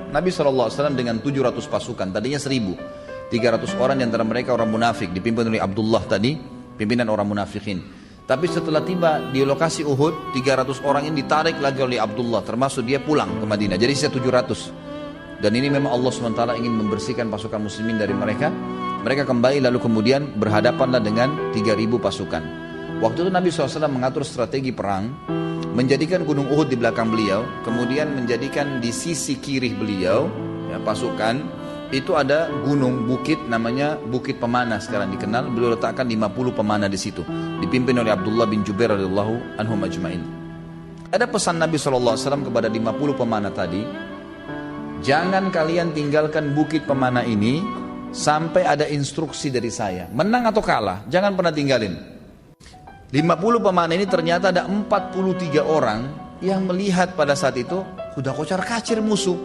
Nabi SAW dengan 700 pasukan, tadinya 1000. 300 orang di antara mereka orang munafik, dipimpin oleh Abdullah tadi, pimpinan orang munafikin. Tapi setelah tiba di lokasi Uhud, 300 orang ini ditarik lagi oleh Abdullah, termasuk dia pulang ke Madinah. Jadi sisa 700. Dan ini memang Allah SWT ingin membersihkan pasukan muslimin dari mereka. Mereka kembali lalu kemudian berhadapanlah dengan 3.000 pasukan. Waktu itu Nabi SAW mengatur strategi perang, menjadikan gunung Uhud di belakang beliau, kemudian menjadikan di sisi kiri beliau, ya, pasukan, itu ada gunung bukit namanya Bukit Pemana sekarang dikenal. Beliau letakkan 50 pemana di situ, dipimpin oleh Abdullah bin Jubair radhiyallahu anhum ajma'in. Ada pesan Nabi SAW kepada 50 pemana tadi, jangan kalian tinggalkan Bukit Pemana ini sampai ada instruksi dari saya. Menang atau kalah, jangan pernah tinggalin. 50 pemana ini ternyata ada 43 orang yang melihat pada saat itu sudah kocar kacir musuh,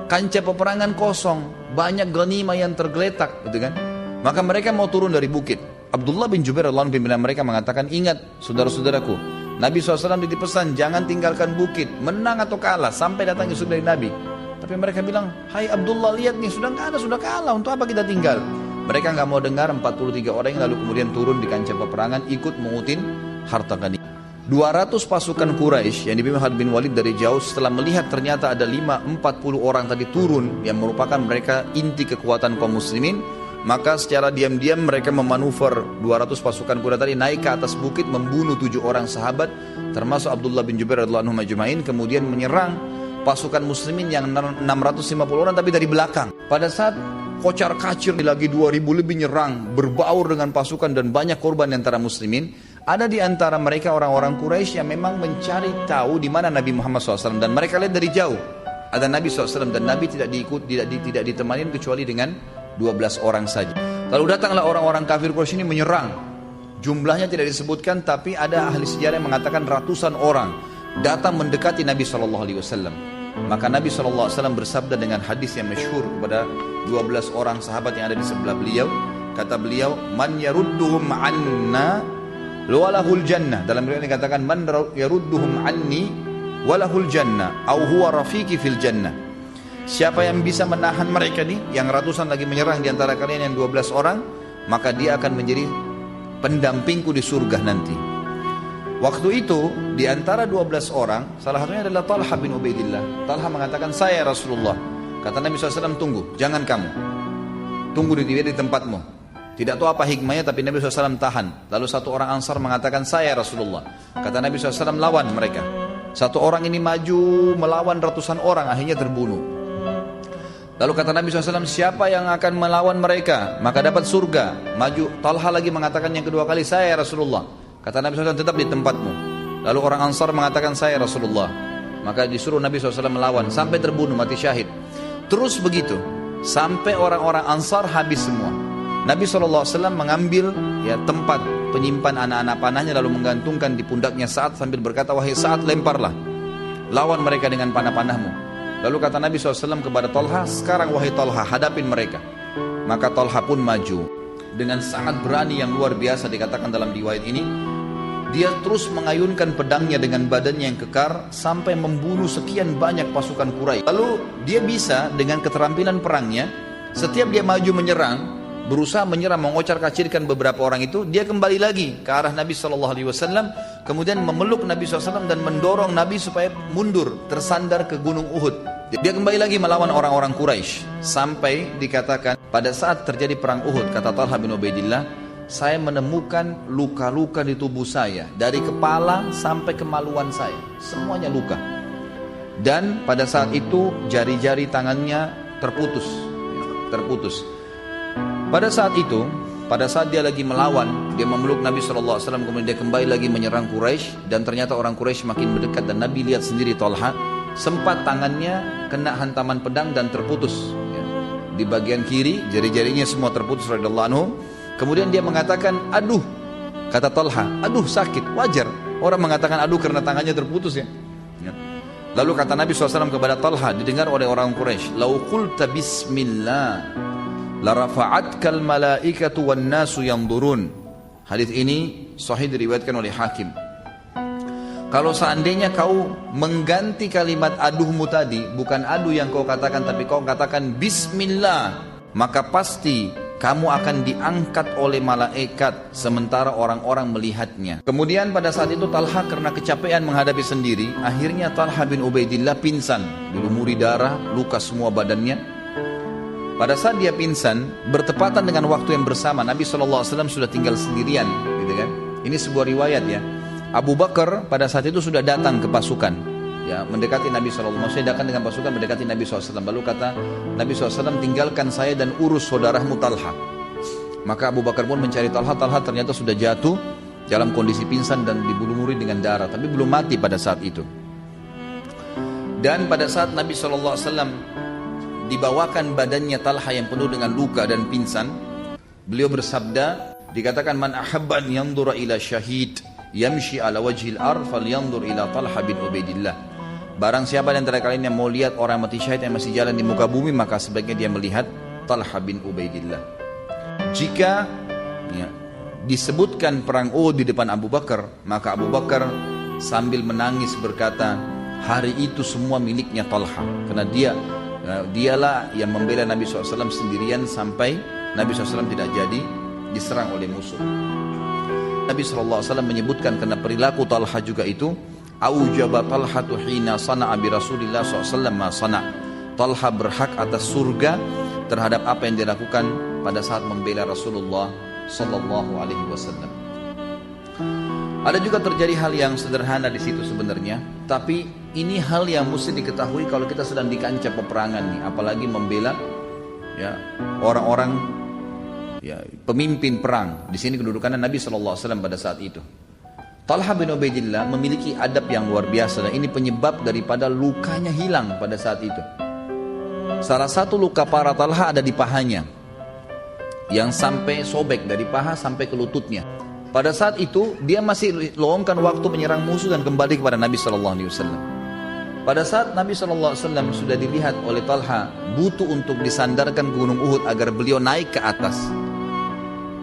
kancah peperangan kosong, banyak ghanimah yang tergeletak, gitu kan? Maka mereka mau turun dari bukit. Abdullah bin Jubair radhiyallahu anhu pimpinan mereka mengatakan, ingat saudara-saudaraku, Nabi SAW dipesan jangan tinggalkan bukit, menang atau kalah sampai datang instruksi dari Nabi. Tapi mereka bilang, hai Abdullah, lihat nih, sudah nggak ada, sudah kalah, untuk apa kita tinggal? Mereka nggak mau dengar. 43 orang yang lalu kemudian turun di kancah peperangan, ikut mengutin harta ghanimah. 200 pasukan Quraisy yang dipimpin Khalid bin Walid dari jauh, setelah melihat ternyata ada 40 orang tadi turun yang merupakan mereka inti kekuatan kaum muslimin, maka secara diam-diam mereka memanuver 200 pasukan Quraisy tadi naik ke atas bukit, membunuh 7 orang sahabat termasuk Abdullah bin Jubair radhiyallahu anhu majma'in, kemudian menyerang pasukan muslimin yang 650 orang tapi dari belakang. Pada saat kocar kacir lagi 2000 lebih nyerang, berbaur dengan pasukan dan banyak korban di antara muslimin, ada di antara mereka orang-orang Quraisy yang memang mencari tahu di mana Nabi Muhammad SAW, dan mereka lihat dari jauh ada Nabi SAW, dan Nabi tidak ditemani kecuali dengan 12 orang saja. Lalu datanglah orang-orang kafir Quraisy ini menyerang. Jumlahnya tidak disebutkan, tapi ada ahli sejarah yang mengatakan ratusan orang datang mendekati Nabi SAW. Maka Nabi SAW bersabda dengan hadis yang masyhur kepada 12 orang sahabat yang ada di sebelah beliau. Kata beliau, man yarudduhum anna walahul jannah. Dalam riwayat dikatakan, man yarudduhum anni walahul jannah au huwa rafiqi fil jannah. Siapa yang bisa menahan mereka nih, yang ratusan lagi menyerang di antara kalian yang 12 orang, maka dia akan menjadi pendampingku di surga nanti. Waktu itu di antara 12 orang, salah satunya adalah Talha bin Ubaidillah. Talha mengatakan, saya Rasulullah. Kata Nabi SAW, tunggu, jangan kamu. Tunggu di tempatmu. Tidak tahu apa hikmahnya, tapi Nabi SAW tahan. Lalu satu orang Ansar mengatakan, saya Rasulullah. Kata Nabi SAW, lawan mereka. Satu orang ini maju melawan ratusan orang, akhirnya terbunuh. Lalu kata Nabi SAW, siapa yang akan melawan mereka maka dapat surga. Maju. Talha lagi mengatakan yang kedua kali, saya Rasulullah. Kata Nabi SAW, tetap di tempatmu. Lalu orang Ansar mengatakan, saya Rasulullah. Maka disuruh Nabi SAW melawan sampai terbunuh, mati syahid. Terus begitu sampai orang-orang Ansar habis semua. Nabi SAW mengambil tempat penyimpan anak-anak panahnya, lalu menggantungkan di pundaknya Sa'ad sambil berkata, wahai Sa'ad, lemparlah, lawan mereka dengan panah-panahmu. Lalu kata Nabi SAW kepada Talha, sekarang wahai Talha, hadapin mereka. Maka Talha pun maju dengan sangat berani yang luar biasa. Dikatakan dalam riwayat ini, dia terus mengayunkan pedangnya dengan badannya yang kekar sampai membunuh sekian banyak pasukan Quraisy. Lalu dia bisa dengan keterampilan perangnya, setiap dia maju menyerang, berusaha menyerang, mengocar-kacirkan beberapa orang itu, dia kembali lagi ke arah Nabi SAW, kemudian memeluk Nabi SAW dan mendorong Nabi supaya mundur, tersandar ke gunung Uhud. Dia kembali lagi melawan orang-orang Quraisy sampai dikatakan pada saat terjadi perang Uhud, kata Talha bin Ubaidillah, saya menemukan luka-luka di tubuh saya, dari kepala sampai kemaluan saya, semuanya luka. Dan pada saat itu jari-jari tangannya terputus. Pada saat itu, pada saat dia lagi melawan, dia memeluk Nabi SAW, kemudian dia kembali lagi menyerang Quraisy, dan ternyata orang Quraisy makin mendekat, dan Nabi lihat sendiri Talha, sempat tangannya kena hantaman pedang dan terputus. Di bagian kiri, jari-jarinya semua terputus radhiyallahu anhu. Kemudian dia mengatakan, aduh, kata Talha, aduh sakit, wajar. Orang mengatakan aduh karena tangannya terputus ya. Lalu kata Nabi SAW kepada Talha, didengar oleh orang Quraisy, lau qulta bismillah la rafa'atkal malaikatu wan nasu yanzurun. Hadis ini sahih diriwayatkan oleh Hakim. Kalau seandainya kau mengganti kalimat aduhmu tadi, bukan adu yang kau katakan, tapi kau katakan Bismillah, maka pasti kamu akan diangkat oleh malaikat sementara orang-orang melihatnya. Kemudian pada saat itu Talha karena kecapean menghadapi sendiri, akhirnya Talha bin Ubaidillah pingsan, dilumuri darah, luka semua badannya. Pada saat dia pingsan, bertepatan dengan waktu yang bersama, Nabi SAW sudah tinggal sendirian, gitu kan? Ini sebuah riwayat ya. Abu Bakar pada saat itu sudah datang ke pasukan, ya, mendekati Nabi SAW. Maksudnya datang dengan pasukan mendekati Nabi SAW. Lalu kata Nabi SAW, tinggalkan saya dan urus saudaramu Talha. Maka Abu Bakar pun mencari Talha. Talha ternyata sudah jatuh dalam kondisi pingsan dan dilumuri dengan darah, tapi belum mati pada saat itu. Dan pada saat Nabi SAW dibawakan badannya Talha yang penuh dengan luka dan pingsan, beliau bersabda, dikatakan man ahabban yanzura ila syahid yamshi ala wajhil ard falyanzur ila Talha bin Ubaidillah. Barang siapa di antara kalian yang mau lihat orang mati syahid yang masih jalan di muka bumi, maka sebaiknya dia melihat Talha bin Ubaidillah. Jika ya, disebutkan perang Uhud di depan Abu Bakar, maka Abu Bakar sambil menangis berkata, hari itu semua miliknya Talha, karena dialah yang membela Nabi SAW sendirian sampai Nabi SAW tidak jadi diserang oleh musuh. Nabi SAW menyebutkan karena perilaku Talha juga itu, aujaba Talhatu hina sana'a bi Rasulillah SAW ma sana'. Talha berhak atas surga terhadap apa yang dilakukan pada saat membela Rasulullah SAW. Ada juga terjadi hal yang sederhana di situ sebenarnya, tapi ini hal yang mesti diketahui kalau kita sedang di kancah peperangan nih, apalagi membela ya orang-orang ya pemimpin perang. Di sini kedudukannya Nabi SAW pada saat itu. Talha bin Ubaidillah memiliki adab yang luar biasa, dan ini penyebab daripada lukanya hilang pada saat itu. Salah satu luka parah Talha ada di pahanya, yang sampai sobek dari paha sampai ke lututnya. Pada saat itu dia masih luangkan waktu menyerang musuh dan kembali kepada Nabi SAW. Pada saat Nabi SAW sudah dilihat oleh Talha butuh untuk disandarkan ke Gunung Uhud agar beliau naik ke atas,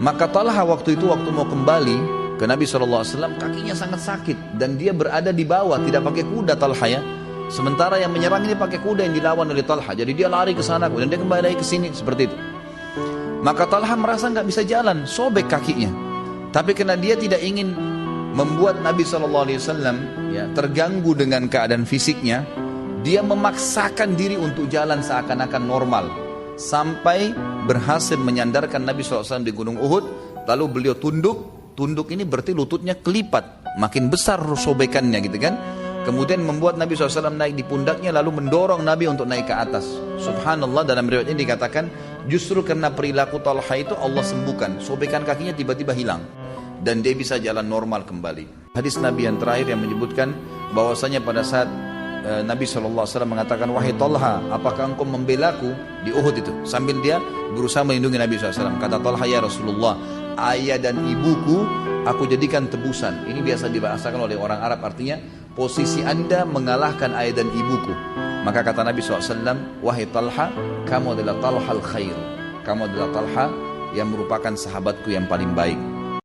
maka Talha waktu itu waktu mau kembali ke Nabi SAW, kakinya sangat sakit dan dia berada di bawah, tidak pakai kuda Talha ya. Sementara yang menyerang ini pakai kuda yang dilawan oleh Talha, jadi dia lari ke sana kemudian dia kembali lagi ke sini seperti itu. Maka Talha merasa nggak bisa jalan, sobek kakinya. Tapi karena dia tidak ingin membuat Nabi SAW ya, terganggu dengan keadaan fisiknya, dia memaksakan diri untuk jalan seakan-akan normal, sampai berhasil menyandarkan Nabi SAW di Gunung Uhud. Lalu beliau tunduk ini berarti lututnya kelipat, makin besar sobekannya gitu kan. Kemudian membuat Nabi SAW naik di pundaknya, lalu mendorong Nabi untuk naik ke atas. Subhanallah, dalam riwayat ini dikatakan justru karena perilaku Talha itu Allah sembuhkan, sobekan kakinya tiba-tiba hilang dan dia bisa jalan normal kembali. Hadis Nabi yang terakhir yang menyebutkan bahwasanya pada saat Nabi SAW mengatakan, wahai Talha, apakah engkau membelaku di Uhud itu? Sambil dia berusaha melindungi Nabi SAW. Kata Talha, ya Rasulullah, ayah dan ibuku aku jadikan tebusan. Ini biasa dibahasakan oleh orang Arab, artinya posisi anda mengalahkan ayah dan ibuku. Maka kata Nabi SAW, wahai Talha, kamu adalah Talha al-khair, kamu adalah Talha yang merupakan sahabatku yang paling baik.